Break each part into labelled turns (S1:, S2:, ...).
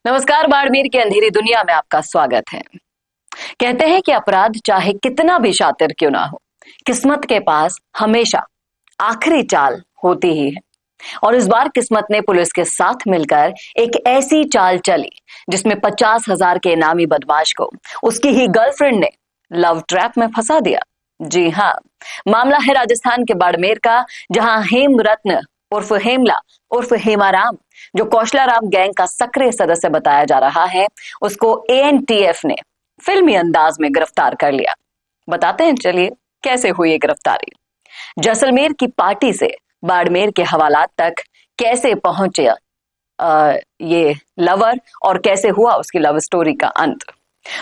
S1: नमस्कार, बाड़मेर की अंधेरी दुनिया में आपका स्वागत है। कहते हैं कि अपराध चाहे कितना भी शातिर क्यों ना हो, किस्मत के पास हमेशा आखिरी चाल होती ही है। और इस बार किस्मत ने पुलिस के साथ मिलकर एक ऐसी चाल चली जिसमें 50,000 के इनामी बदमाश को उसकी ही गर्लफ्रेंड ने लव ट्रैप में फंसा दिया। जी हाँ, मामला है राजस्थान के बाड़मेर का, जहां हेमरत्न उर्फ हेमला उर्फ हेमाराम, जो कौशलाराम गैंग का सक्रिय सदस्य बताया जा रहा है, उसको एएनटीएफ ने फिल्मी अंदाज में गिरफ्तार कर लिया। बताते हैं चलिए कैसे हुई ये गिरफ्तारी। जैसलमेर की पार्टी से बाड़मेर के हवालात तक कैसे पहुंचे ये लवर और कैसे हुआ उसकी लव स्टोरी का अंत।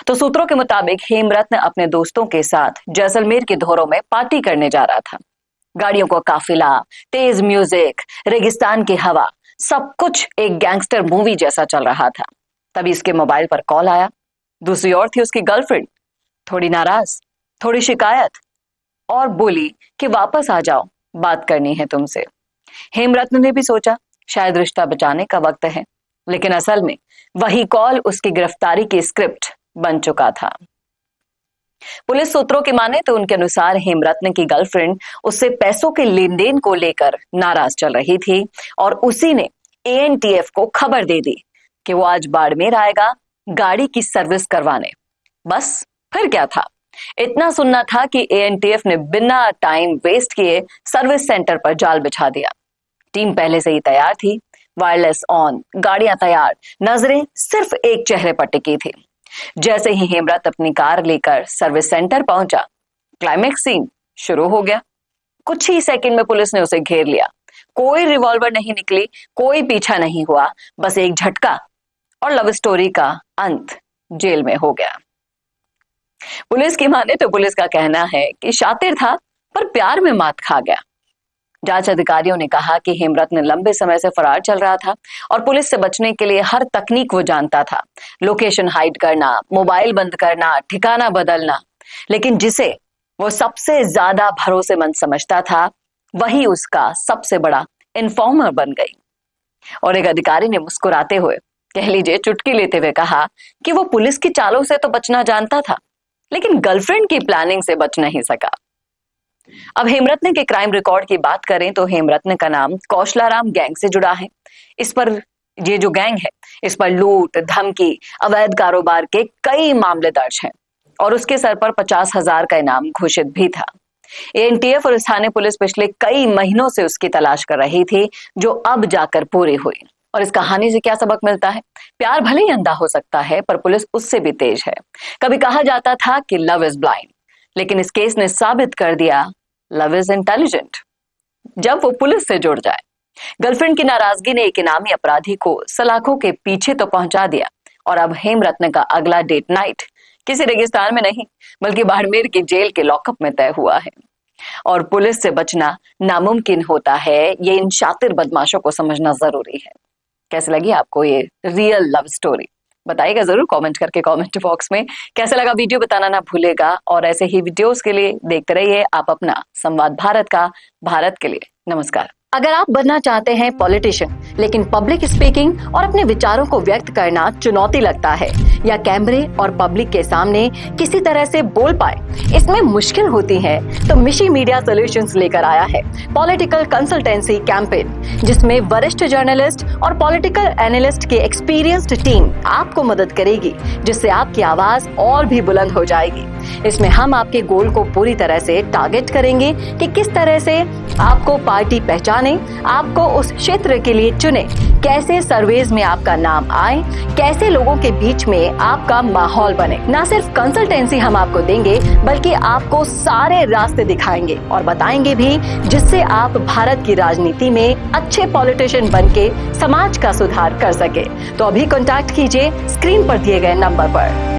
S1: तो सूत्रों के मुताबिक हेमरत्न अपने दोस्तों के साथ जैसलमेर के धोरों में पार्टी करने जा रहा था। गाड़ियों का काफिला, तेज म्यूजिक, रेगिस्तान की हवा, सब कुछ एक गैंगस्टर मूवी जैसा चल रहा था। तभी इसके मोबाइल पर कॉल आया। दूसरी ओर थी उसकी गर्लफ्रेंड, थोड़ी नाराज, थोड़ी शिकायत, और बोली कि वापस आ जाओ, बात करनी है तुमसे। हेमरत्न ने भी सोचा शायद रिश्ता बचाने का वक्त है, लेकिन असल में वही कॉल उसकी गिरफ्तारी की स्क्रिप्ट बन चुका था। पुलिस सूत्रों की माने तो उनके अनुसार हेमरत्न की गर्लफ्रेंड उससे पैसों के लेन देन को लेकर नाराज चल रही थी और उसी ने एएनटीएफ को खबर दे दी कि वो आज बाड़मेर आएगा गाड़ी की सर्विस करवाने। बस फिर क्या था, इतना सुनना था कि एएनटीएफ ने बिना टाइम वेस्ट किए सर्विस सेंटर पर जाल बिछा दिया। टीम पहले से ही तैयार थी, वायरलेस ऑन, गाड़ियां तैयार, नजरें सिर्फ एक चेहरे पर टिकी थी। जैसे ही हेमरत्न अपनी कार लेकर सर्विस सेंटर पहुंचा, क्लाइमेक्स सीन शुरू हो गया। कुछ ही सेकंड में पुलिस ने उसे घेर लिया। कोई रिवॉल्वर नहीं निकली, कोई पीछा नहीं हुआ, बस एक झटका और लव स्टोरी का अंत जेल में हो गया। पुलिस की माने तो पुलिस का कहना है कि शातिर था पर प्यार में मात खा गया। जांच अधिकारियों ने कहा कि हेमरत्न लंबे समय से फरार चल रहा था और पुलिस से बचने के लिए हर तकनीक वो जानता था। लोकेशन हाइड करना, मोबाइल बंद करना, ठिकाना बदलना, लेकिन जिसे वो सबसे ज्यादा भरोसेमंद समझता था वही उसका सबसे बड़ा इन्फॉर्मर बन गई। और एक अधिकारी ने मुस्कुराते हुए, कह लीजिए चुटकी लेते हुए कहा कि वो पुलिस की चालों से तो बचना जानता था, लेकिन गर्लफ्रेंड की प्लानिंग से बच नहीं सका। अब हेमरत्न के क्राइम रिकॉर्ड की बात करें तो हेमरत्न का नाम कौशलाराम गैंग से जुड़ा है। इस पर ये जो गैंग है, इस पर लूट, धमकी, अवैध कारोबार के कई मामले दर्ज हैं और उसके सर पर 50,000 का इनाम घोषित भी था। एएनटीएफ और स्थानीय पुलिस पिछले कई महीनों से उसकी तलाश कर रही थी, जो अब जाकर पूरी हुई। और इस कहानी से क्या सबक मिलता है? प्यार भले ही अंधा हो सकता है, पर पुलिस उससे भी तेज है। कभी कहा जाता था कि लव इज ब्लाइंड, लेकिन इस केस ने साबित कर दिया लव इज इंटेलिजेंट, जब वो पुलिस से जुड़ जाए। गर्लफ्रेंड की नाराजगी ने एक इनामी अपराधी को सलाखों के पीछे तो पहुंचा दिया और अब हेमरत्न का अगला डेट नाइट किसी रेगिस्तान में नहीं, बल्कि बाड़मेर की जेल के लॉकअप में तय हुआ है। और पुलिस से बचना नामुमकिन होता है, ये इन शातिर बदमाशों को समझना जरूरी है। कैसे लगी आपको ये रियल लव स्टोरी? बताइएगा जरूर कमेंट करके कमेंट बॉक्स में। कैसा लगा वीडियो बताना ना भूलेगा, और ऐसे ही वीडियोस के लिए देखते रहिए आप अपना संवाद भारत का। भारत के लिए नमस्कार। अगर आप बनना चाहते हैं पॉलिटिशियन, लेकिन पब्लिक स्पीकिंग और अपने विचारों को व्यक्त करना चुनौती लगता है, या कैमरे और पब्लिक के सामने किसी तरह से बोल पाए इसमें मुश्किल होती है, तो मिशी मीडिया सॉल्यूशंस लेकर आया है पॉलिटिकल कंसल्टेंसी कैंपेन, जिसमें वरिष्ठ जर्नलिस्ट और पॉलिटिकल एनालिस्ट की एक्सपीरियंस्ड टीम आपको मदद करेगी, जिससे आपकी आवाज और भी बुलंद हो जाएगी। इसमें हम आपके गोल को पूरी तरह से टारगेट करेंगे कि किस तरह से आपको पार्टी पहचाने, आपको उस क्षेत्र के लिए चुने, कैसे सर्वेज में आपका नाम आए, कैसे लोगों के बीच में आपका माहौल बने। ना सिर्फ कंसल्टेंसी हम आपको देंगे, बल्कि आपको सारे रास्ते दिखाएंगे और बताएंगे भी, जिससे आप भारत की राजनीति में अच्छे पॉलिटिशियन बनके समाज का सुधार कर सके। तो अभी कॉन्टैक्ट कीजिए स्क्रीन पर दिए गए नंबर पर।